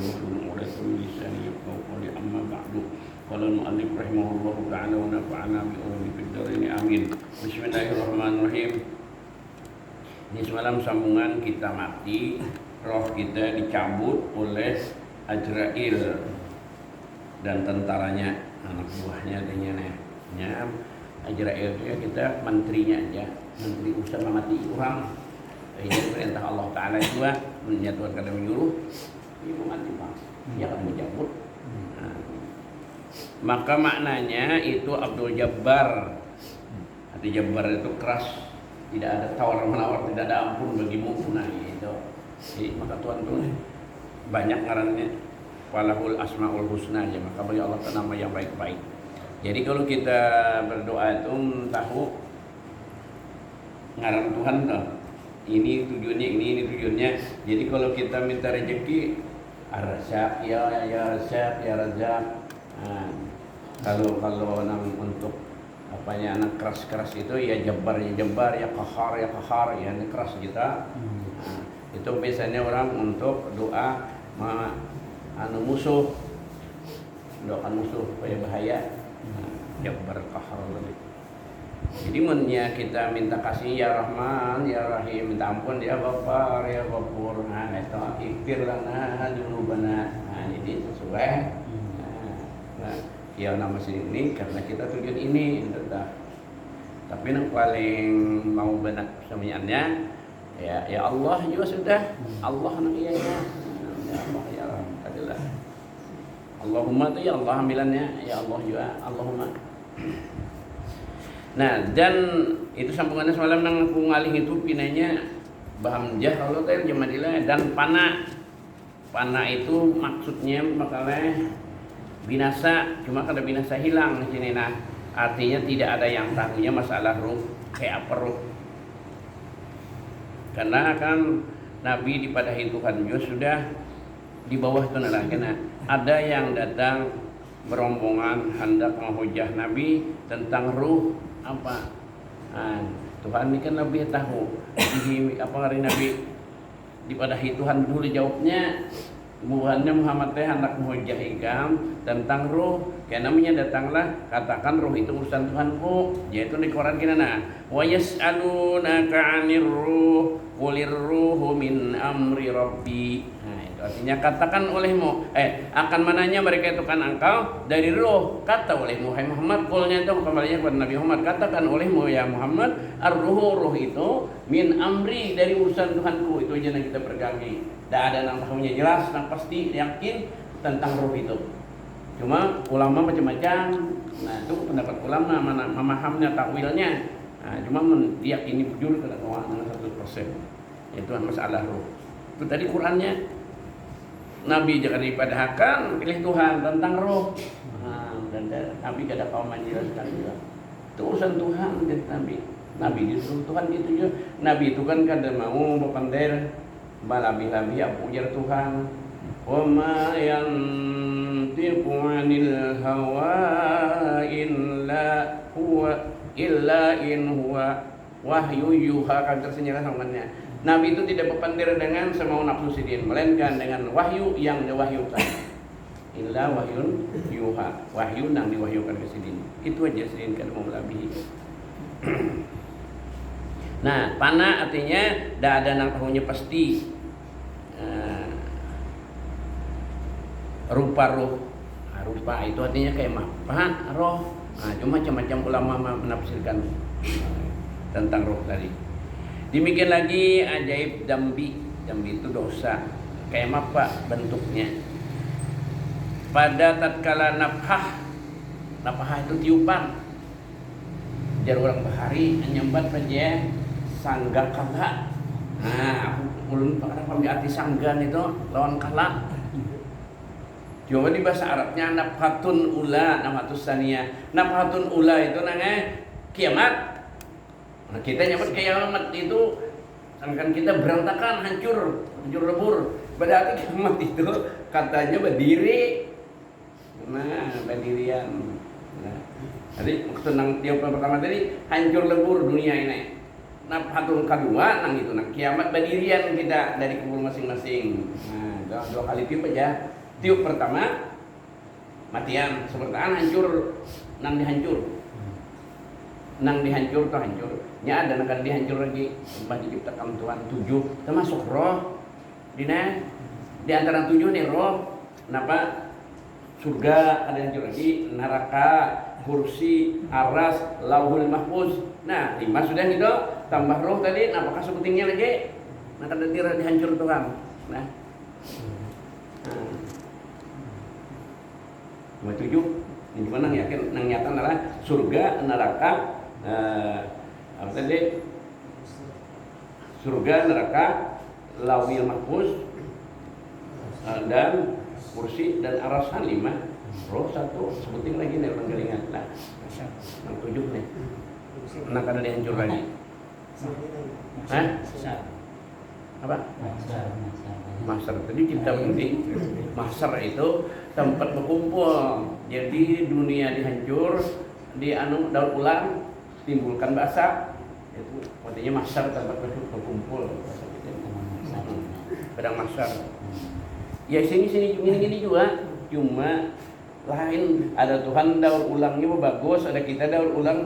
wahlul 'uqdatam min lisani yafqahu qawli. Amma ba'du. Qala al-mu'allif rahimahullahu ta'ala wa nafa'ana bi ulumi fid dharain amin. Bismillahirrahmanirrahim. Ini semalam sambungan kita mati, roh kita dicabut oleh Azrail dan tentaranya, anak buahnya adanya. Azrail itu ya kita menterinya aja, menteri usaha mati orang. Ini perintah Allah Ta'ala itu menyatukan dan menyuruh, ini mau mati bang, ya kan mencabut. Maka maknanya itu Abdul Jabbar. Arti Jabbar itu keras, tidak ada tawar menawar, tidak ada ampun bagimu. Nah itu. Jadi, maka Tuhan tuh banyak ngarannya walahul asmaul husna aja. Maka bagi Allah itu nama yang baik-baik. Jadi kalau kita berdoa itu tahu ngaran Tuhan tuh. Ini tujuannya, ini tujuannya. Jadi kalau kita minta rezeki, ar-Razzaq ya Razzaq ya Razzaq. Kalau untuk apanya anak keras itu ya Jabbar ya Qahhar ya ini keras kita. Itu biasanya orang untuk doa musuh, doakan musuh supaya bahaya. Jabbar Qahhar. Jadi mennya kita minta kasih ya Rahman ya Rahim, minta ampun ya Ghaffar ya Ghafur. Nah itu ighfir lana dzunubana. Nah jadi sesuai. Ya nama sini karena kita tujuan ini entah. Tapi yang paling mau benak semuanya ya Allah juga sudah. Allah nak iya ya. Ya Allah ya adalah Allahumma itu ya Allah ambilannya ya Allah juga Allahumma. Nah dan itu sambungannya semalam nang pungalih itu pinanya bahamjah Allah teh jamadilah dan pana itu maksudnya makalah binasa, cuma kada binasa hilang di sini. Nah, artinya tidak ada yang tahunya masalah ruh kayak apa ruh. Karena kan Nabi dipadahi Tuhan juga sudah di bawah itu karena ada yang datang berombongan hendak menghujah Nabi tentang ruh apa. Nah, Tuhan ini kan lebih tahu. Jadi apa hari Nabi dipadahi Tuhan dulu jawabnya. Buhannya Muhammad teh hendak menghujah ikam tentang ruh. Karena namanya datanglah katakan ruh itu urusan Tuhanku. Yaitu di Quran kita nah. Wa yas'alunaka 'anir ruh qulir ruhu min amri rabbi. Nah, itu artinya katakan olehmu akan mananya mereka itu kan engkau dari ruh. Kata olehmu hai Muhammad, qulnya itu kembalinya kepada Nabi Muhammad, katakan olehmu ya Muhammad, ar-ruhu ruh itu min amri dari urusan Tuhanku. Itu aja yang kita pegangi. Tidak ada yang tahunya jelas, yang pasti yakin tentang ruh itu. Cuma ulama macam-macam. Nah itu pendapat ulama memahamnya takwilnya. Nah cuma diyakini jujur tidak dengan 100%. Itu masalah ruh. Itu tadi Qurannya Nabi jangan dipadahkan pilih Tuhan tentang ruh. Nah, dan Nabi tidak ada kaum menjelaskan juga. Itu urusan Tuhan dan Nabi disuruh Tuhan gitu juga. Nabi itu kan kada mau berpandai balabi-labi ujar Tuhan. Wa ma yantiqu 'anil hawa illa in huwa wahyu yuha. Kan tersenyala samannya. Nabi itu tidak berpandai dengan semau nafsu sidin, melainkan dengan wahyu yang diwahyukan. Illa wahyun yuha, wahyu yang diwahyukan ke sidin. Itu aja sidin kan mau lebih. Nah, pana artinya tidak ada yang tahunya pasti. Rupa ruh. Nah, rupa itu artinya kayak apa? Roh. Nah, cuma macam-macam ulama menafsirkan tentang roh tadi. Demikian lagi ajaib dambi. Dambi itu dosa. Kayak apa bentuknya? Pada tatkala nafhah itu tiupan. Jar orang bahari nyambat aja sangga kala. Nah, aku ulun pambi arti sanggan itu lawan kala. Coba di bahasa Arabnya nafhatun ula, nafhatus saniyah. Nafhatun ula itu namanya kiamat. Nah, kita nyebut kiamat itu akan kita berantakan, hancur lebur. Berarti kiamat itu katanya berdiri. Nah, berdirian. Nah, jadi maksud nang tiap pertama tadi hancur lebur dunia ini. Nah, hatul kedua nang itu nang kiamat berdirian kita dari kubur masing-masing. Nah, dua kali tiup aja. Tiup pertama matian, sebentar hancur, nang dihancur tuh hancur. Nya ada akan dihancur lagi. Sumpah diciptakan Tuhan 7, termasuk roh. Di antara 7 nih roh. Kenapa? Surga ada hancur lagi, neraka, kursi, aras, lauhul mahfuz. Nah 5 sudah gitu, tambah roh tadi, apakah sebutingnya lagi? Nah kada dihancur Tuhan. Nah 7 ini gimana yakin nang nyata adalah surga, neraka, apa tadi? Surga, neraka, lauhul mahfuz, dan kursi dan arasan 5, roh 1, sebuting lagi nih orang gelingan. Nah, yang 7 nih. Nah kada dihancur lagi. Hah? Apa? Mahsyar. Tadi kita penting. Mahsyar itu tempat berkumpul. Jadi dunia dihancur, daur ulang, timbulkan bahasa. Itu artinya mahsyar, tempat berkumpul. Padang mahsyar. Ya sini juga, cuma lain ada Tuhan daur ulangnya bagus, ada kita daur ulang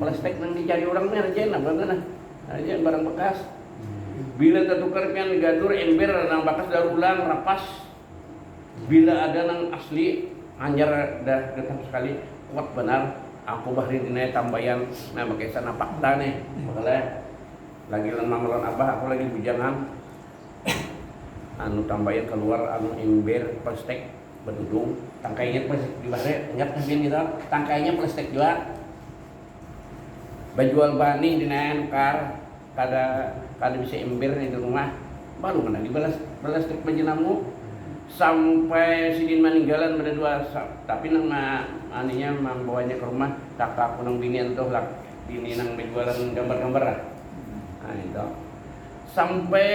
plastik nang dicari orang aja aja barang bekas. Bila tertukarkan gadur ember nang bekas daur ulang rapas. Bila ada nang asli anjar dah datang sekali kuat benar. Aku bahri dina tambayan nah pakai sana fakta nih. Makanya lagi lemah melon abah aku lagi bujangan. Anu tambahin keluar anu ember plastik berdudung tangkainya plastik di bahre nyat kabin gitu tangkainya plastik juga bajual bani di nangkar kada bisa ember di rumah baru mana dibalas plastik bajinamu sampai sidin meninggalan pada 2 tapi nang aninya membawanya ke rumah kakak kunang binian tuh lah bini nang berjualan gambar-gambar lah. Nah itu sampai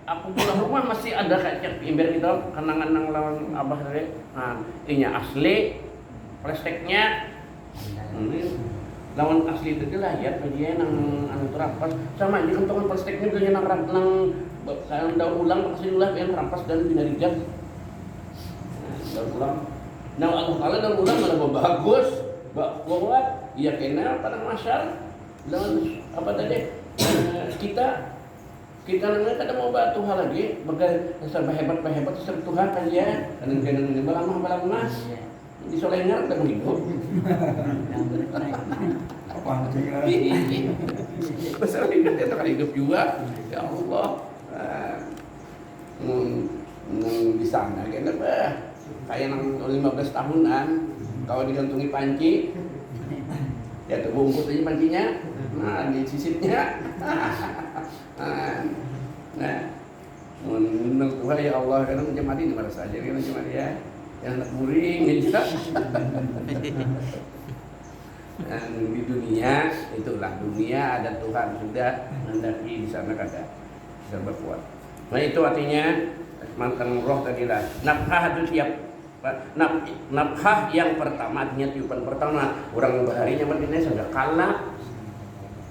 aku pulang rumah masih ada kayak ember gitu kenangan nang lawan abah tadi. Nah, inya asli plastiknya. Lawan asli itu lah ya dia nang anu terampas sama aja kantongan plastiknya bilangnya nang daur ulang kasih ulah yang terampas dan binarijak. Daur ulang. Nah, Allah Taala daur ulang malah bagus. Buat iya kena pada masyar. Dengan apa tadi? Kita namanya kadang mau batu hal lagi, serba hebat serba Tuhan kan ya, kadang balamah di solengar kita hidup. Apa sih? Besar hidup juga, ya Allah. Di sana kenapa? Kayak nang 15 tahunan, kalau digantungi panci, ya terbungkus aja pancinya, nah di sisipnya. Nah, menurut Tuhan ya Allah kadang macam mati di mana saja kan cuma ya yang anak muring aja. Dan di dunia itulah dunia ada Tuhan sudah mendaki di sana kada serba kuat. Nah itu artinya mantan roh tadi lah. Nafkah itu tiap nafkah yang pertama artinya tiupan pertama orang baharinya berarti sudah kalah.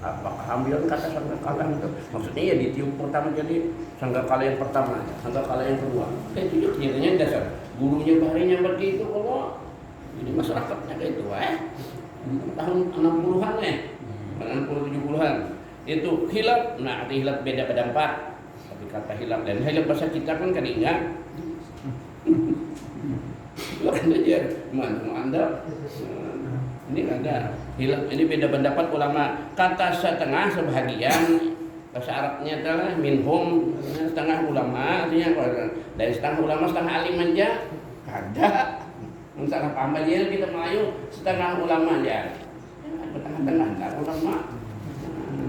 Apakah ambil kata sangkakala itu maksudnya ya ditiup pertama jadi sangkakala yang pertama sangkakala yang kedua itu juga ternyata dasar gurunya baharinya begitu kalau ini masyarakatnya kayak itu tahun 60-an 60-70-an itu hilap. Nah arti hilap beda pada 4 tapi kata hilap dan hilap bahasa kita kan ingat itu aja mana anda ini ada hilaf ini beda pendapat ulama. Kata setengah sebahagian bahasa Arabnya adalah minhum setengah ulama artinya dari setengah ulama setengah alim aja ada. Misalnya paham aja kita Melayu setengah ulama aja tengah-tengah ulama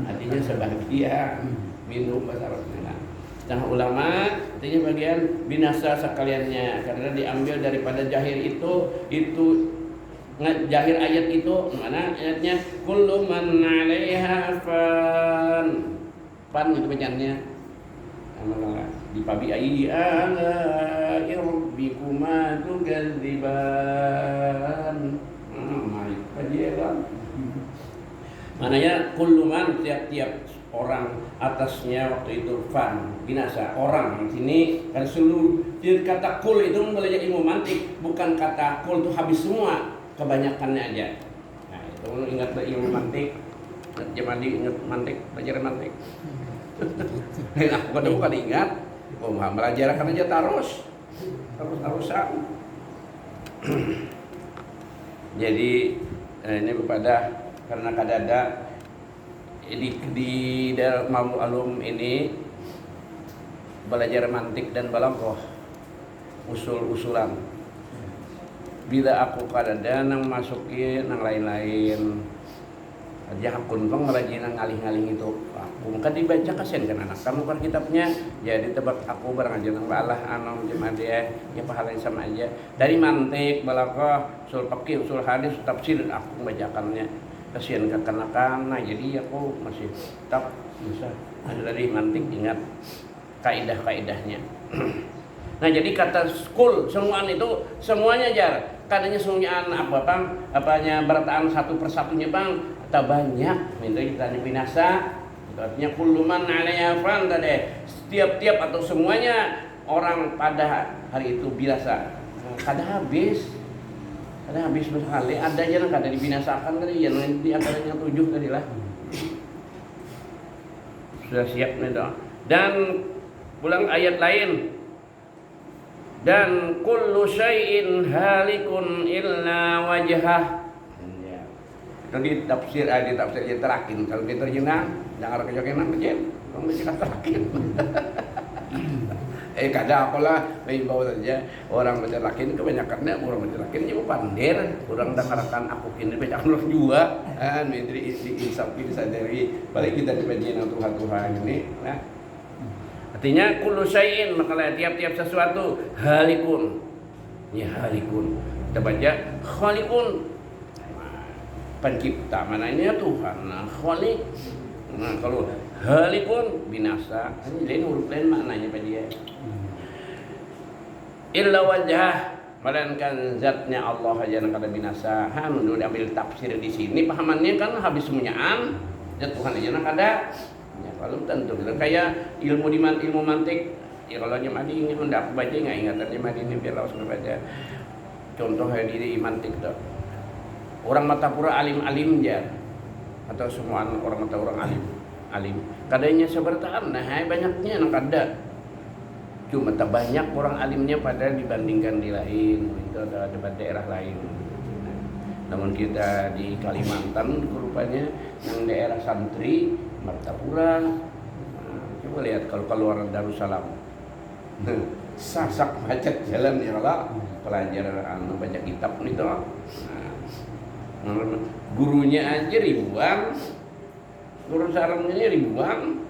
artinya sebahagian minhum bahasa Arabnya setengah ulama artinya bagian binasa sekaliannya karena diambil daripada jahil itu jahir ayat itu mana ayatnya kullu man 'alaiha fan itu bacaannya di pabi ayyi ala rabbikuma tukadziban mari kajian mananya kullu man tiap-tiap orang atasnya waktu itu fan binasa orang di sini karena seluruh kata kul itu belajar ilmu mantik, bukan kata kul itu habis semua, kebanyakannya aja. Nah itu ingat ilmu mantik, Jamadi ingat mantik, belajar mantik. Dan aku kadang bukan ingat, belajarkan aja tarusan. Jadi ini kepada karena kadada di dalam alum ini belajar mantik dan balaghah usul-usulan. Bila aku kadada nang masukin nang lain-lain aja hakun pang melajina ngalih-ngalih itu aku kan dibaca kasihan kan anak kamu kan kitabnya jadi tebak aku barang aja nang balah anom dia ya pahalanya sama aja dari mantik balaghah usul fikih usul hadis tafsir aku membacakannya kasihan ke kanak-kanak jadi aku masih tetap bisa ada dari mantik ingat kaidah-kaidahnya. Nah jadi kata skul semuanya itu semuanya jar kadanya semuanya apa bang apanya berataan satu persatunya bang tak banyak minta kita binasa artinya kulluman alaiha fan tadi setiap atau semuanya orang pada hari itu binasa kada habis sekali ada aja yang kada dibinasakan tadi yang nanti antaranya 7 tadi lah sudah siap nih dong. Dan pulang ayat lain dan kullu syai'in halikun illa wajhah. Itu di tafsir aja terakin kalau diterjemah jangan kejokenan aja orang bisa terakin. Kada apalah bawa saja orang baca lakin kebanyakannya orang baca lakin juga pandir orang dengarkan aku kini baca Allah juga kan menteri insaf ini sadari balik kita dibacain Tuhan ini nah artinya kullu syai'in maka tiap-tiap sesuatu halikun ya halikun kita baca khaliqun pencipta mananya Tuhan nah khaliq nah kalau halikun binasa ini lain huruf lain maknanya pada dia illa wajah melainkan zatnya Allah aja yang kada binasa menurut ambil tafsir di sini pahamannya kan habis semuanyaan zat Tuhan aja yang kada ya kalau tentu kayak ilmu mantik ya kalau Jamadi ingin hendak baca nggak ingatan Jamadi ini biar langsung baca contohnya diri mantik tuh orang Matapura alim ya atau semua orang mata orang alim kadanya sebertaan nah banyaknya yang kada cuma tak banyak orang alimnya pada dibandingkan di lain itu ada daerah lain namun kita di Kalimantan rupanya yang daerah santri Martapura coba lihat kalau keluar Darussalam sasak macet jalan ya Allah pelajar baca kitab itu gurunya aja ribuan guru sarangnya ribuan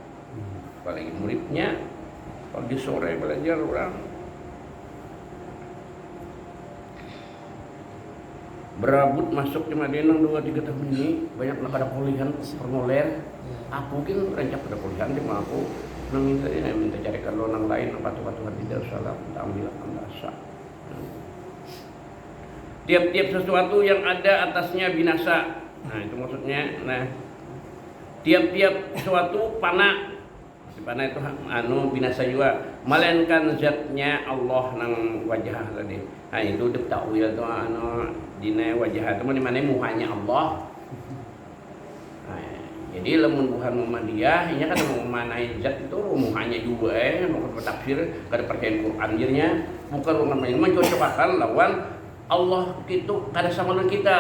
apalagi muridnya pagi sore belajar orang berabut masuk ke Madinah 2-3 tahun ini banyak nak ada kuliah formulir aku mungkin rencana pada kuliah cuma aku minta carikan lonang lain batu-batuan di Darussalam ambil amdasa tiap-tiap sesuatu yang ada atasnya binasa nah itu maksudnya nah tiap-tiap sesuatu panah itu binasa juga melainkan zatnya Allah nang wajah tadi nah itu ditakwil tu dina wajah itu mana muhanya Allah nah, jadi lamun bukan Muhammadiyah ini kan memanai zat itu muhanya juga mau tafsir kada percaya Quran jirnya bukan orang lain mencocokakan lawan Allah itu kada sama dengan kita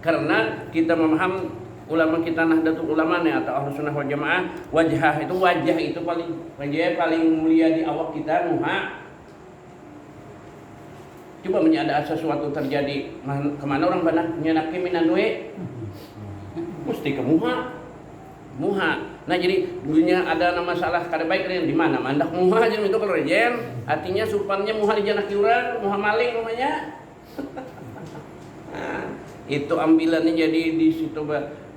karena kita memaham ulama kita Nahdlatul Ulama atau Ahlus Sunnah wal Jamaah wajah itu paling mulia di awak kita muha coba ada sesuatu terjadi kemana orang banyak nyenaki minanwe mesti ke muha nah jadi dunia ada masalah kada baik di mana mandak muha aja itu kalau rejen artinya supannya muha dijanaki urang muha maling namanya nah, itu ambilannya jadi di situ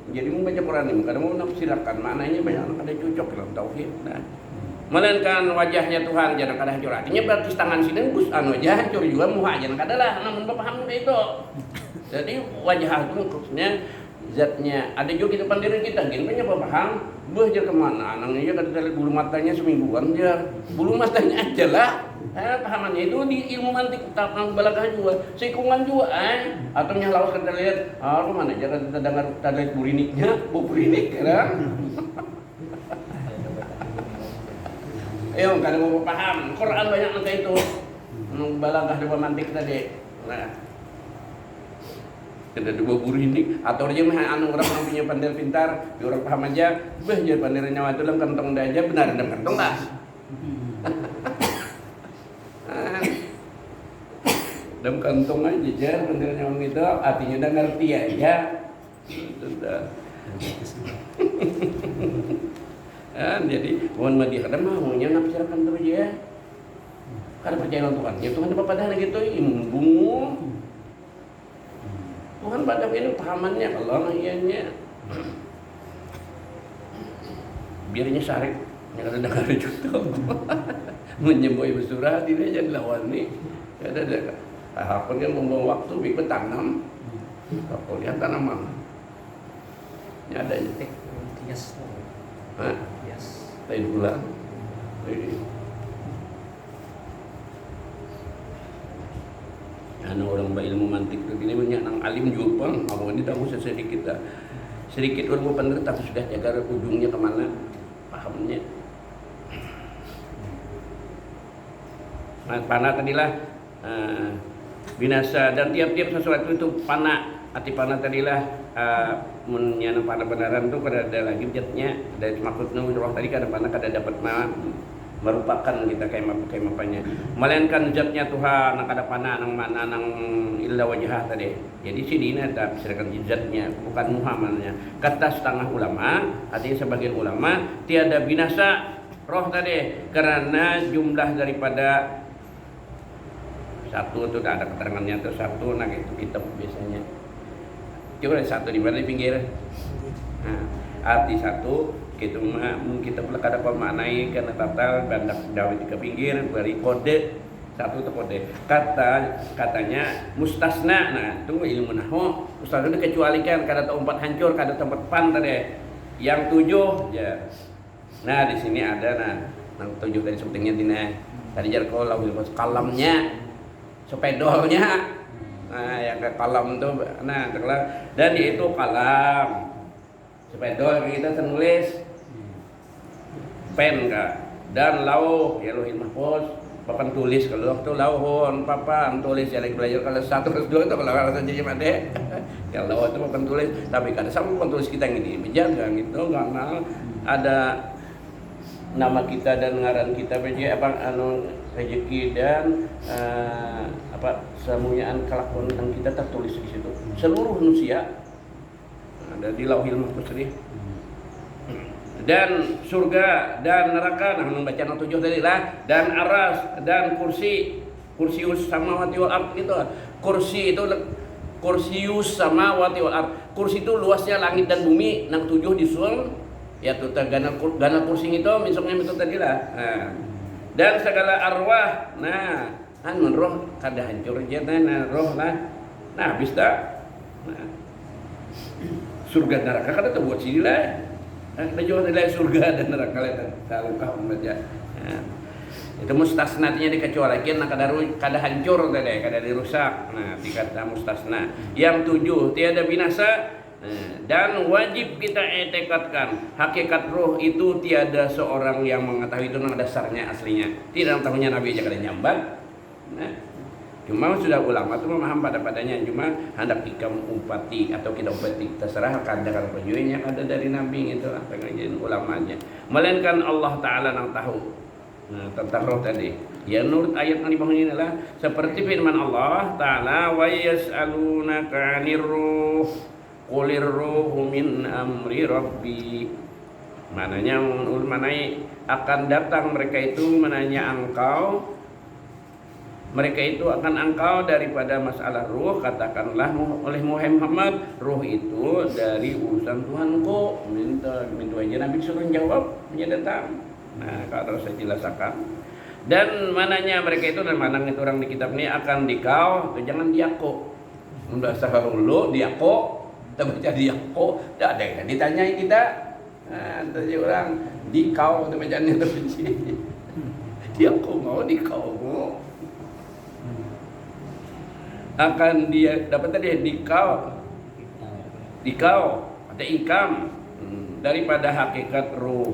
jadi membaca Quran ini kadang mau nafsirkan maknanya banyak anak ada cocok dalam tauhid nah melainkan wajahnya Tuhan jangan kada hancur artinya berarti tangan sini gus aja hancur juga muha jangan kada lah namun paham itu jadi wajah itu maksudnya zatnya. Ada juga kita pandiri kita gini banyak paham belajar kemana anaknya kata lihat bulu matanya semingguan dia bulu matanya aja lah pahamannya itu di ilmu mantik tentang balagah juga seikungan juga atau nyalawas kata lihat mana aja kita dengar kita lihat buriniknya burinik kan ayo kadang mau paham Quran banyak angka itu balagah di mantik tadi nah ada dua guru ini atau dia mah anu orang punya pandai pintar dia orang paham aja jadi pandai nyawa itu dalam kantong dia aja benar dalam kantong lah dalam kantong aja jar pandai nyawa itu artinya udah ngerti aja sudah jadi mohon madi kadang maunya nafsirkan terus ya karena percaya Tuhan ya Tuhan apa padahal gitu imbung Tuhan pada ini pahamannya kalau ianya biarnya syarif yang ada dengar juga menyemboi bersurah dia jadi lawan nih ada apa kan membawa waktu bikin tanam apa lihat tanaman ini ada yes tadi bulan orang berilmu mantik begini banyak nang alim juga bang mau ini tahu sedikit orang pandai tapi sudah jaga ujungnya kemana pahamnya panah tadilah binasa dan tiap-tiap sesuatu itu panah arti panah tadilah menyanam panah benaran itu kada ada lagi jatnya dari maksudnya roh tadi kada panah kada dapat merupakan kita kayak mapanya melainkan zatnya Tuhan nang kada panah nang mana nang illa wajah tadi jadi sini tak serkan zatnya bukan Muhammadnya kata setengah ulama artinya sebagian ulama tiada binasa roh tadi karena jumlah daripada satu itu ada keterangannya tuh satu nah itu kitab biasanya coba satu di mana di pinggir nah, arti satu gitu kita pula kada pemaknai karena total bandak dawit ke pinggir beri kode satu itu kode katanya mustasna nah itu ilmu nahwu mustasna itu kecualikan kada tempat hancur kada tempat pan tadi yang 7 ya nah di sini ada yang 7 tadi sebutnya dina tadi jar kau lawil kalamnya sepedolnya nah yang ke kalam itu nah dan itu kalam sepedol kita nulis pen kak dan lauh ya lauhin mahfuz papan tulis kalau waktu lauhon papan tulis ya lagi belajar kalau 1 kelas 2 itu kalau rasa jadi made ya lauh itu papan tulis tapi kada sama papan tulis kita yang ini menjaga gitu karena ada nama kita dan ngaran kita beje apa anu rezeki dan semuanya kelakuan yang kita tertulis di situ seluruh manusia ada di lauhil mahfuz ini dan surga dan neraka nah membaca 7 tadi lah dan aras dan kursius samawati wal ard gitu kursi itu kursius samawati wal ard kursi itu luasnya langit dan bumi nang 7 disusun ya tuh gana kursi itu misalnya itu tadi lah nah, dan segala arwah nah kan roh kada hancur aja nah roh lah nah habis dah nah, surga neraka kada terbuat sini lah ada juga nilai surga dan neraka lain kalau kau membaca itu mustasna artinya dikecualikan kada hancur tadi kada dirusak nah dikata mustasna yang 7 tiada binasa dan wajib kita etikatkan hakikat roh itu tiada seorang yang mengetahui itu dasarnya aslinya tidak tahunya Nabi aja kada nyambat nah cuma sudah ulama itu memaham padanya cuma hendak ikam upati atau kita upati terserah kadang penjualnya ada dari Nabi gitu lah pengajian ulamanya melainkan Allah Ta'ala yang tahu nah, tentang roh tadi ya menurut ayat yang di bawah ini adalah seperti firman Allah Ta'ala wa yas'alunaka 'anir ruh qulir ruhu min amri rabbi mananya akan datang mereka itu menanya engkau mereka itu akan engkau daripada masalah ruh katakanlah oleh Muhammad ruh itu dari urusan Tuhanku minta aja Nabi suruh jawab dia datang nah kalau saya jelaskan dan mananya mereka itu dan mana itu orang di kitab ini akan dikau jangan diako bahasa dulu diako kita baca di kau, tidak ada yang ditanyai kita. Nah, tadi orang di kau itu bacanya terbenci. Dia kau mau di kau mau. Akan dia dapat tadi di kau ada ikam daripada hakikat ruh.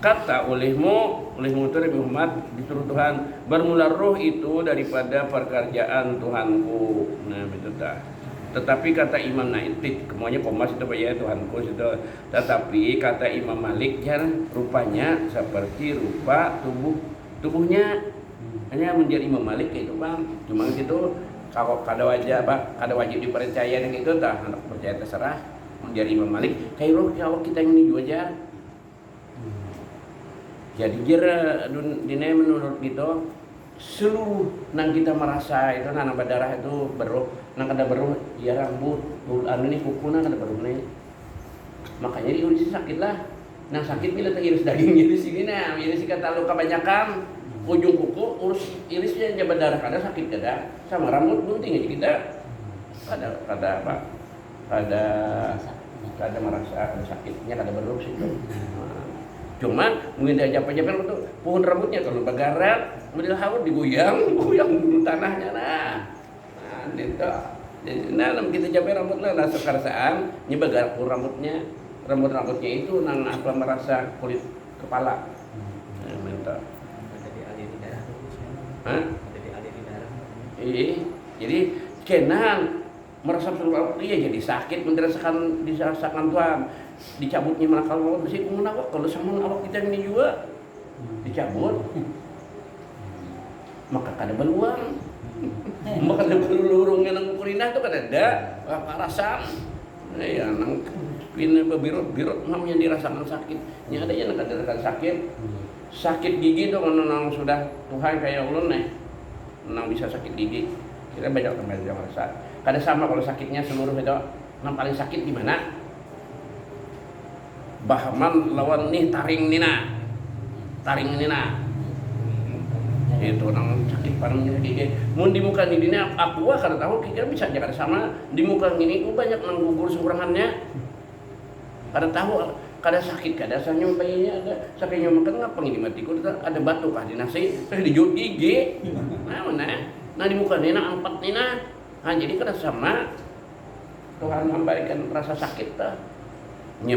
Kata olehmu itu Nabi Muhammad disuruh Tuhan bermula ruh itu daripada pekerjaan Tuhanku. Nah betul tak. Tetapi kata Imam Naitid kemuanya pomas itu ya Tuhanku itu. Tetapi kata Imam Malik kan rupanya seperti rupa tubuhnya hanya menjadi Imam Malik itu bang. Cuma gitu kalau kada wajib dipercaya dengan itu tak anak percaya terserah menjadi Imam Malik kayak roh kalau kita ini juga jadi kira dunia menurut gitu seluruh nang kita merasa itu nang berdarah itu beruh nang ada beruh ya rambut bulan ini kuku nang ada beruh nih makanya diuris sakit lah nang sakit bila iris daging iris ini nah iris kata lu kebanyakan ujung kuku urus irisnya aja berdarah kada sakit kada sama rambut gunting aja kita kada merasa ada sakitnya kada beruh sih cuman mungkin dia japan itu pohon rambutnya kalau bagarat model haut digoyang dulu tanahnya nah itu jadi kita japan rambutnya nah sekarsaan nyebagar pohon rambutnya itu nang apa merasa kulit kepala minta jadi alir di darah jadi alir di darah jadi kenan merasa sesuatu iya jadi sakit dirasakan Tuhan dicabutnya manakal awak besi kumun awak kalau sama awak kita ini juga dicabut maka kada beluang maka kada belurung yang kurinah itu kada ada rasan ya nang pina birut namanya dirasakan sakitnya ada yang kada rasakan sakit gigi itu kalau nang sudah Tuhan kayak ulun nang bisa sakit gigi kira banyak teman yang merasa kada sama kalau sakitnya seluruh itu nang paling sakit di mana Bahman lawan nih taring nina itu nang sakit parahnya gigi mun di muka ini aku kada tahu kira bisa aja kada sama di muka ini banyak nang gugur sekurangannya kada tahu kada sakit kada sampai ada sakitnya makan ngapa ini matiku ada batu kah di nasi terus dijut gigi nah di muka nina empat nina jadi kada sama Tuhan memberikan rasa sakit dah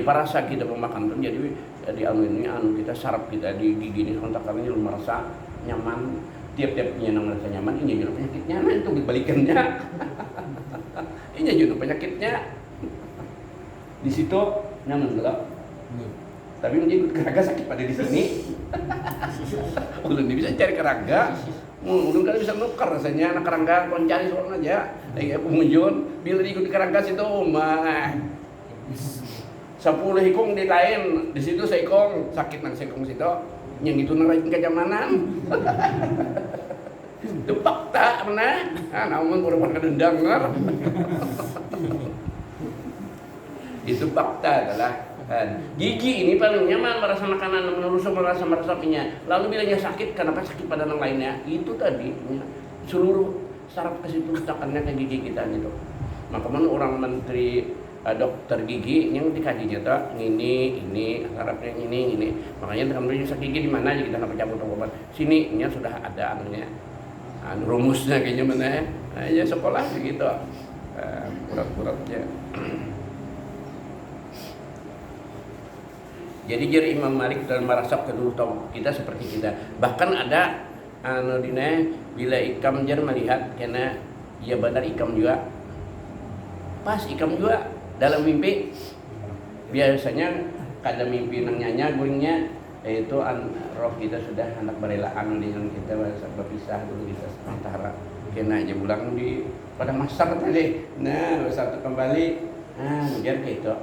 parasa kita pemakan tuh jadi ini kita saraf kita di gigi ini kontak kami merasa nyaman tiap-tiapnya nang merasa nyaman ini jadi penyakitnya nah itu dibalikannya ini jadi penyakitnya di situ nyaman gelap tapi menjadi keraga sakit pada di sini ulun bisa cari keraga ulun kan bisa nuker rasanya anak keraga kon cari soalnya aja kayak pengunjung bila ikut keraga situ mah 10 hikung di lain di situ seikong sakit nang seikong situ yang itu nang kejamanan itu fakta mana namun kurang kedendang itu fakta adalah gigi ini paling nyaman merasa makanan merasa meresapnya lalu bilangnya sakit kenapa sakit pada yang lainnya itu tadi seluruh saraf keseluruhannya ke gigi kita gitu maka mana orang menteri dokter gigi yang dikajinya tak ini sarafnya ini makanya dalam sakit gigi di mana aja kita nggak cabut obat sini nya sudah ada anunya rumusnya kayaknya mana ya sekolah gitu urat-uratnya jadi jari Imam Malik dalam merasap kedua tahu kita seperti kita bahkan ada dina bila ikam jar melihat karena ya benar ikam juga pas ikam juga dalam mimpi biasanya kada mimpi nang nyanya guringnya yaitu roh kita sudah hendak berelaan dengan kita berpisah dulu kita sementara kena aja pulang di pada masak tadi nah satu kembali biar kayak itu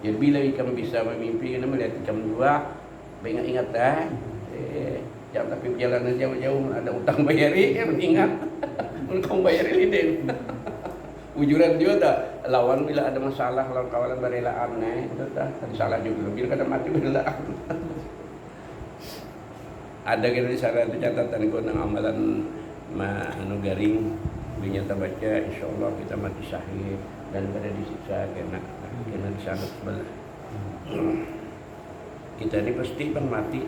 jadi bila ikam bisa memimpi kena melihat ikam dua ingat dah jam tapi perjalanan jauh-jauh ada utang bayari ingat utang bayari lidin ujuran juga tak lawan bila ada masalah lawan kawalan berelaan itu dah ada salah juga bila kada mati berelaan ada kira di sana itu catatan ko nang amalan garing binyata baca insyaallah kita mati syahid daripada disiksa kena disangkut sebelah. Kita ini pasti bang mati.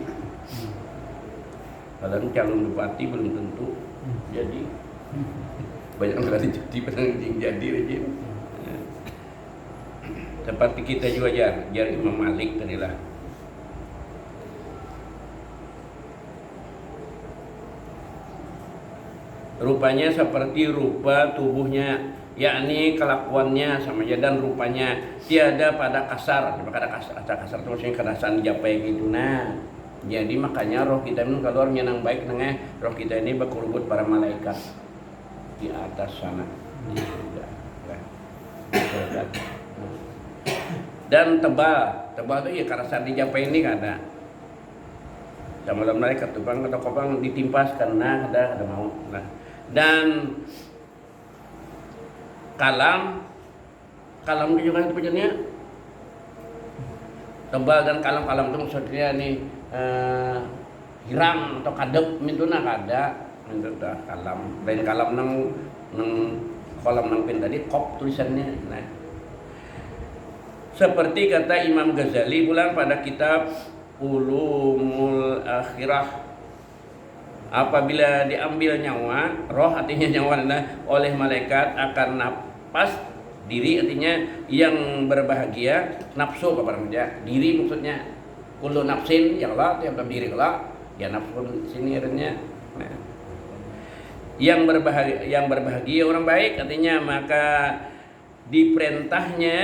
Kadang calon bupati belum tentu jadi. Banyak kali jadi padahal jadi aja. Seperti kita juga jar Imam Malik tadilah. Rupanya seperti rupa tubuhnya, yakni kelakuannya sama aja dan rupanya tiada pada kasar. Kasar itu maksudnya kerasan japai gitu. Nah, jadi makanya roh kita ini keluar nyenang baik nengah roh kita ini berkurubut para malaikat di atas sana. Dan tebal itu ya kerasan dijapai ini kan ada. Sama dalam malaikat tuh bang atau kopang ditimpas karena ada mau. Nah, dan kalam juga itu penjadinya tebal dan kalam itu maksudnya nih hiram atau kadep itu nak ada itu dah kalam lain kalam nang kolam nang pin tadi kop tulisannya. Nah, seperti kata Imam Ghazali pulang pada kitab Ulumul Akhirah, apabila diambil nyawa, roh artinya nyawa oleh malaikat akan napas diri artinya yang berbahagia, nafsu apa namanya? Diri maksudnya. Kullu nafsin ya Allah, tiap diri Allah, ya nafsu sini artinya. Nah, yang berbahagia orang baik artinya maka diperintahnya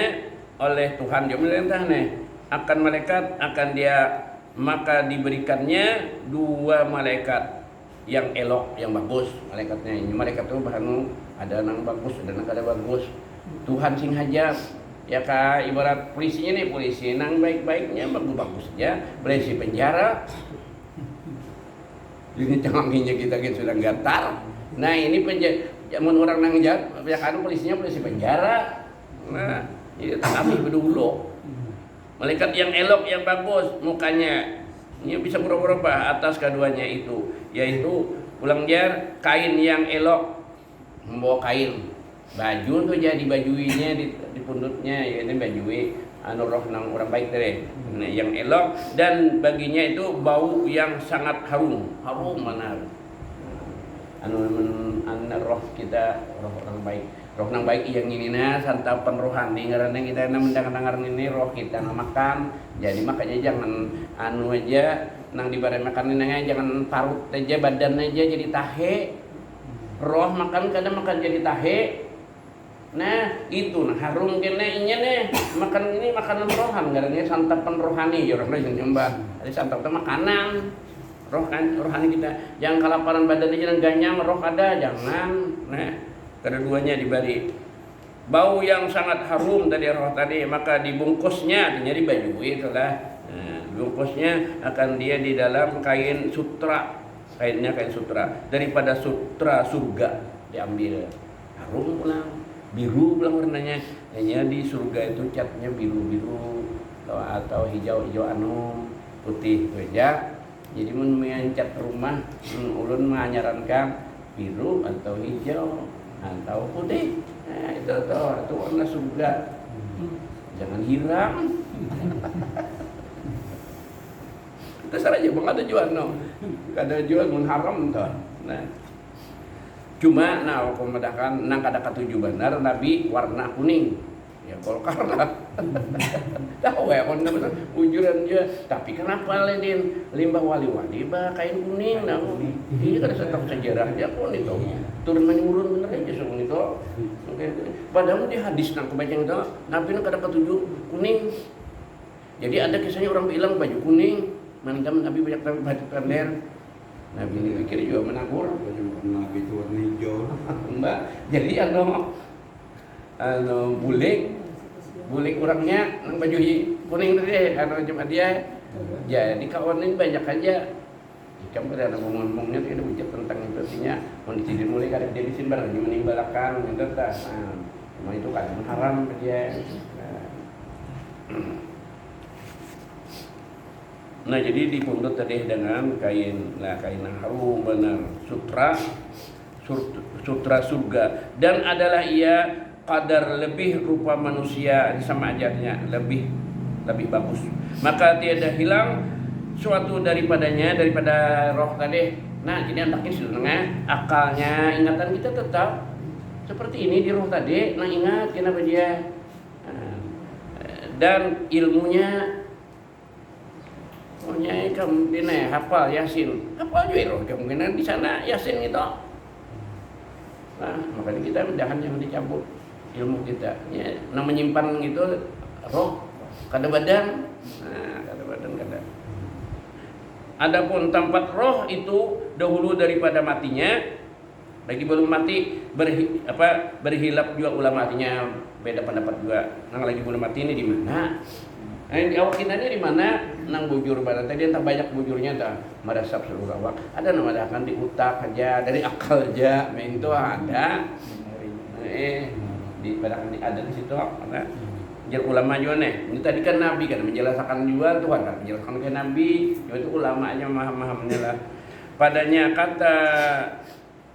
oleh Tuhan dia merintahnya akan malaikat akan dia maka diberikannya dua malaikat yang elok, yang bagus malaikatnya. Ini malaikat itu bahan ada yang bagus, ada yang kada bagus. Tuhan sing hajab ya kak, ibarat polisinya nih, polisi nang baik-baiknya bagus-bagus aja, polisi penjara. Ini canggihnya kita sudah gatal. Nah ini zaman orang nang jahat, ya kan polisinya polisi penjara. Nah ini kami berdulu. Malaikat yang elok, yang bagus mukanya, ini bisa berubah atas keduanya itu, yaitu ulang jar kain yang elok, membawa kain, baju tuh jadi bajuinya di pundutnya, ya ini bajui anu roh nang orang baik tadi, nah, yang elok dan baginya itu bau yang sangat harum mana, anu roh kita roh orang baik. Roh nang baik yang ini santapan rohani ngaranna kita mendengar ini roh kita makan. Jadi makanya jangan anu aja nang dibari makan ini jangan parut aja badan aja jadi tahe. Roh makan kadang makan jadi tahe. Nah, itu nah harum kene inya nih. Makan ini makanan rohan ngaranna santapan rohani ya orang lain nyembah. Ada santapan makanan. Roh kan rohani kita. Jangan kelaparan badan aja nang ganyang roh ada jangan. Nah, keduanya diberi bau yang sangat harum tadi roh tadi, maka dibungkusnya artinya di baju itulah. Nah, dibungkusnya akan dia di dalam kain sutra, kainnya kain sutra daripada sutra surga diambil harum pulang biru pulang warnanya, hanya di surga itu catnya biru atau hijau anu putih saja. Jadi mun mencat rumah ulun menyarankan biru atau hijau atau putih. Nah, itu warna surga. Jangan hiram. Kita saja bang ada jual no. Kada jual mun haram tuh. Nah. Cuma pemadakan nang kada katuju benar Nabi warna kuning. Ya Golkar lah. Tahu ya kon ujuran dia. Tapi kenapa ledin limbah wali-wali bah kain kuning nah. Ini kada setak sejarah dia kon itu. Turun menurun bener aja soal itu. Padahal di hadis nang kebanyakan itu Nabi nang kada katuju kuning. Jadi ada kisahnya orang bilang baju kuning, manggam Nabi banyak tapi baju kaler. Nabi ini pikir juga menakur. Baju Nabi itu warna hijau. Mbak, jadi bulik orangnya nang baju kuning tadi, cuma dia. Jadi kawan ini banyak aja. Ikan pada ngomong-ngomongnya itu ucap tentang itu artinya kondisi dia mulai kada dia di sini barang mening belakang gitu tas. Nah, cuma itu kan haram dia. Nah, jadi dipundut tadi dengan kain yang harum benar sutra surga dan adalah ia qadar lebih rupa manusia sama ajarnya lebih bagus. Maka tiada hilang suatu daripada roh tadi. Nah, jadi antaknya sudah akalnya, ingatan kita tetap seperti ini di roh tadi. Nah, ingat kenapa dia dan ilmunya kamu hafal Yasin, hafal juga roh kemungkinan di sana Yasin itu. Nah, makanya kita jangan dicabut ilmu kita. Ya, nah menyimpan itu roh kada badan. Nah, kada badan kada. Adapun tempat roh itu dahulu daripada matinya, lagi belum mati berhilap juga ulama artinya beda pendapat juga. Nang lagi belum mati ini di mana? Di awak kita ini di mana? Nang bujur badan tadi entah banyak bujurnya entah meresap seluruh awak. Ada nama kan di utak aja, dari akal aja, main itu ada. Di padahal ada di situ ada. Jar ulama juga nih. Ini tadi kan Nabi kan menjelaskan juga Tuhan kan menjelaskan ke Nabi. Itu ulama aja maham-mahamnya lah. Padanya kata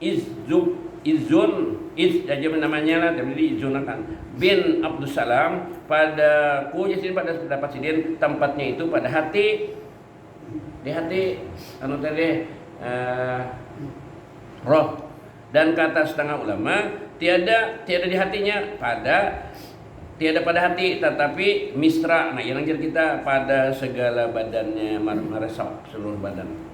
Izun aja namanya lah, jadi Izun kan bin Abdus Salam pada sini pada pendapat sidin tempatnya itu pada hati, di hati roh. Dan kata setengah ulama tiada di hatinya tiada pada hati tetapi misra. Nah yang kita pada segala badannya meresap seluruh badan.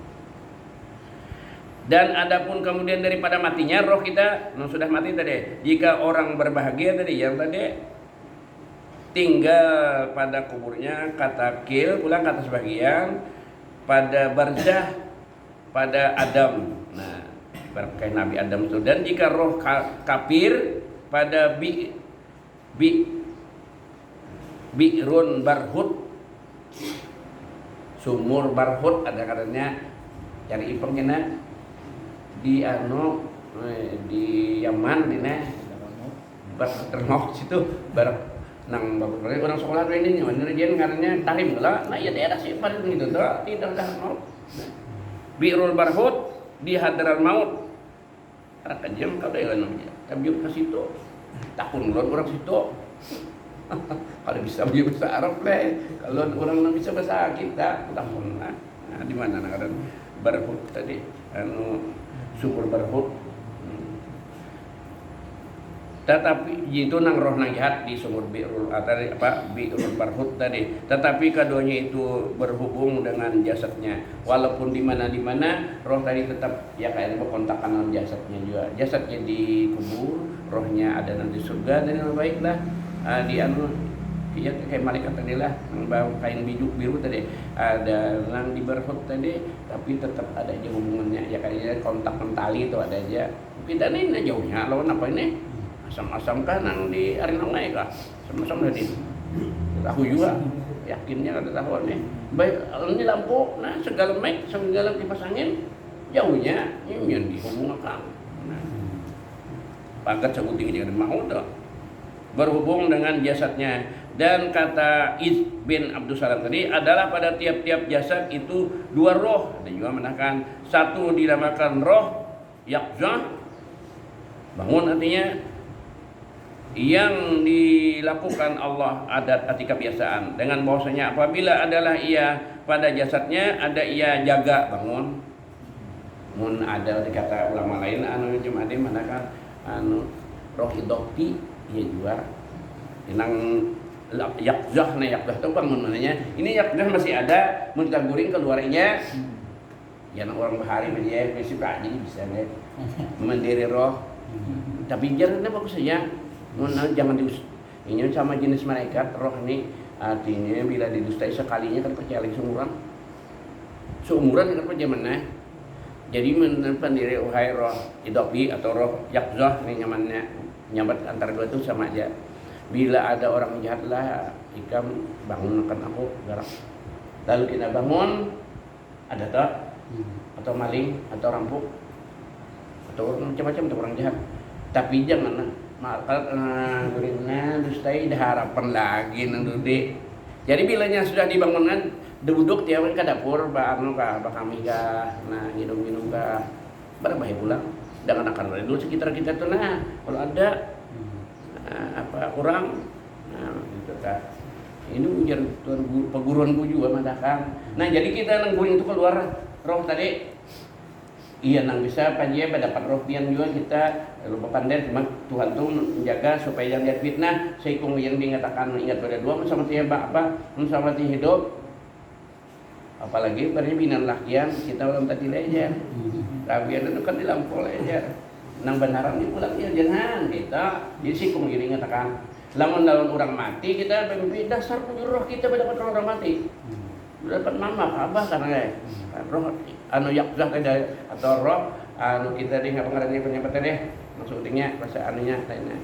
Dan adapun kemudian daripada matinya roh kita sudah mati tadi. Jika orang berbahagia tadi yang tadi tinggal pada kuburnya kata kil pulang kata sebagian pada barzah pada Adam. Nah, berkait Nabi Adam itu. Dan jika roh kafir pada bi'run barhut sumur barhut ada katanya cari ipengnya di Yaman di Ternok situ barak nang orang sekolah ini nyaman dia karena tarim lah. Nah ya daerah sih pada itu tuh tidak Ternok Bi'rul Barhut di Hadral Maut raka jam kau dah namanya tapi ke situ takun orang situ kalau bisa bahasa Arab lah kalau orang bisa bahasa kita takun nah di mana nak Barhut tadi sumur Barhut. Tetapi itu nang roh nang jahat di sumur Bi'rul Barhut tadi. Tetapi keduanya itu berhubung dengan jasadnya. Walaupun di mana roh tadi tetap ya kayak berkontak dengan jasadnya juga. Jasadnya dikubur, rohnya ada nanti surga dan yang baiklah iya kayak malaikat tadi lah yang bawa kain biru tadi ada yang di Barhut tadi tapi tetap ada aja hubungannya ya kayaknya kontak mentali itu ada aja kita ini jauhnya lawan apa ini asam-asam kan yang di Arinong naik kah sama-sama tadi tahu juga yakinnya ada tahu nih baik ini lampu nah segala kipas angin jauhnya ini yang dihubungkan pagat sebuting jangan mau tuh berhubung dengan jasadnya. Dan kata Iz bin Abdus Salam tadi adalah pada tiap-tiap jasad itu dua roh. Dan juga menakan satu dinamakan roh yakzah bangun artinya yang dilakukan Allah adat ketika kebiasaan dengan bahwasanya apabila adalah ia pada jasadnya ada ia jaga bangun. Mun ada dikata ulama lain cuma ada menakan roh idopti ia juga yang yakzah itu bangun namanya. Ini yakzah masih ada kita guring keluarnya yang orang bahari dia prinsip aja bisa deh mendiri roh tapi jarangnya bagus saja jangan ini sama jenis malaikat roh ini artinya bila didustai sekalinya kan percaya lagi seumuran kan percaya mana jadi pendiri uhai roh idopi atau roh yakzah ini nyamannya nyabat antara dua itu sama aja. Bila ada orang jahat lah ikam bangunkan aku garak lalu kita bangun ada tak atau maling atau rampok atau macam-macam tuh orang jahat tapi jangan guringnya dustai dah harapan lagi nang duduk jadi bilanya sudah dibangunkan duduk dia ke dapur kami kah nah minum kah berbahaya pulang dengan akan dulu sekitar kita tuh nah kalau ada orang itu tak. Ini ujar perguruanku juga madakan. Nah jadi kita nangguling itu keluar roh tadi. Iya nang bisa panjang dapat roh pian juga kita lupa pandai cuma Tuhan tuh menjaga supaya jangan lihat fitnah. Seikung yang dikatakan ingat pada dua sama tiap apa sama tiap hidup. Apalagi pada binan lakian kita orang tadi aja. Rabian itu kan dilampau aja. Nang benaran di pulang ya jangan kita. Jadi seikung yang dikatakan. Lamun orang mati kita bermimpi dasar penyuruh kita mendapat orang mati. Dapat mama abah karena roh anu yakzah tadi atau roh anu kita di ngapangarannya penyebabnya deh maksudnya bahasa anunya lainnya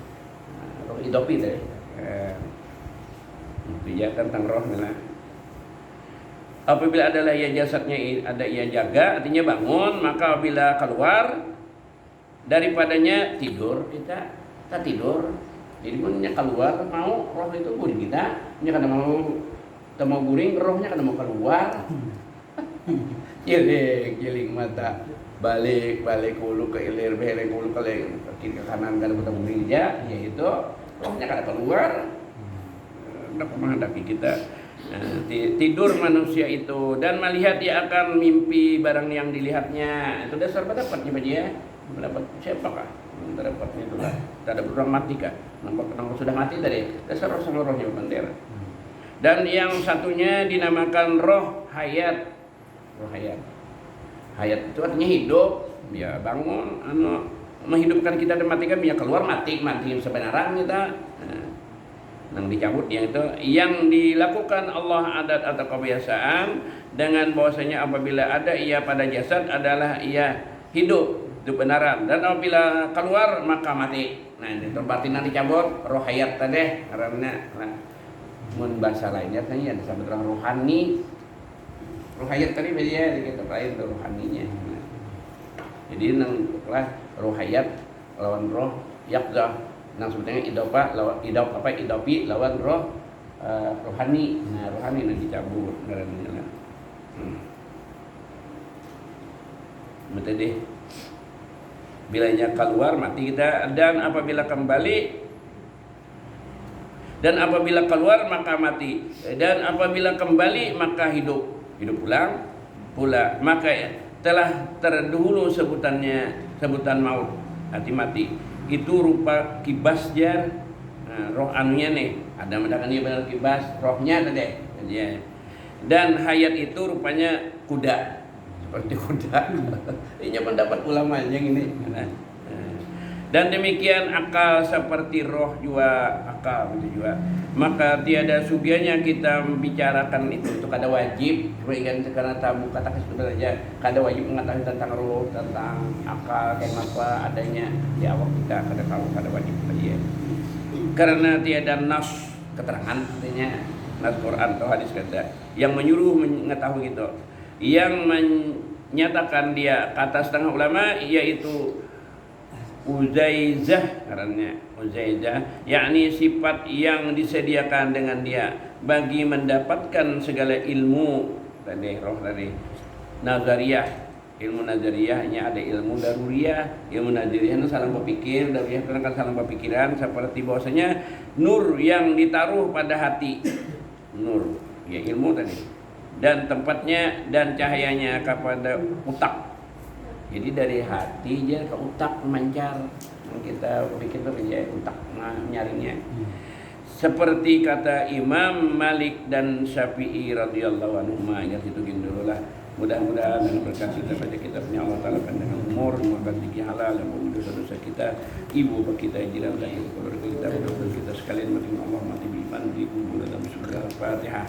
roh idopi tadi. Itu tentang roh nah. Apabila adalah ia jasadnya ada ia jaga artinya bangun maka apabila keluar daripadanya tidur kita tidur. Jadi punya keluar mau roh itu guring kita, nya kada mau guring rohnya kada mau keluar. Giling mata balik hulu ke ilir beleng hulu ke kiri ke kanan kada putar guring aja, yaitu rohnya kada keluar. Hendak menghadapi kita. Tidur manusia itu dan melihat dia akan mimpi barang yang dilihatnya. Itu dasar pendapatnya dia. Mendapat siapakah? Terdapatnya itulah. Tak ada orang mati kah? Nampak sudah mati tadi. Dasar roh sama rohnya bendera. Dan yang satunya dinamakan roh hayat. Roh hayat. Hayat itu artinya hidup. Dia bangun, menghidupkan kita dan matikan. Dia keluar mati sebenarnya kita. Yang dicabut yang itu yang dilakukan Allah adat atau kebiasaan dengan bahwasanya apabila ada ia pada jasad adalah ia hidup. Itu benaran dan apabila keluar maka mati. Nah itu batinan dicabut roh hayat tadi karena mun bahasa lainnya tadi ada sama terang rohani roh hayat tadi beda kita lain rohaninya. Nah, jadi nang roh hayat lawan roh yakzah nang sebetulnya idopi lawan roh rohani. Nah rohani nang dicabut ngaranna. Betul deh. Bilanya keluar mati kita dan apabila keluar maka mati dan apabila kembali maka hidup ulang pula maka telah terdahulu sebutan maut arti mati itu rupa kibas jar roh anunya nih ada mendakan dia benar kibas rohnya tadi dan hayat itu rupanya kuda seperti kuda. Ini pendapat ulama yang ini. Dan demikian akal seperti roh juga akal itu juga. Maka tiada sugianya kita membicarakan itu kada wajib. Karena tabu kata sebenarnya kada wajib mengetahui tentang roh, tentang akal kayak apa adanya di awak kita kada tahu kada wajib dia. Karena tiada nas keterangan artinya nas Quran atau hadis kata yang menyuruh mengetahui itu. Yang menyatakan dia kata setengah ulama yaitu uzaizah karena uzaizah yakni sifat yang disediakan dengan dia bagi mendapatkan segala ilmu tadi roh tadi nazariyah ilmu nazariyahnya ada ilmu daruriyah ilmu nazariyah itu saling berpikir daruriyah itu kan saling berpikiran seperti bahwasanya nur yang ditaruh pada hati nur ya ilmu tadi dan tempatnya dan cahayanya kepada utak. Jadi dari hati aja ke utak memancar. Kita bikin tuh ya utak nyarinya. Seperti kata Imam Malik dan Syafi'i radhiyallahu anhu ingat itu dulu lah. Mudah-mudahan dengan berkat kita pada kita punya Allah Ta'ala pandangan umur, makan tinggi halal dan dosa-dosa kita, ibu bapak kita yang jiran dan keluarga kita, mudah-mudahan kita sekalian mati Allah mati beriman di kubur dalam surga. Al-Fatihah.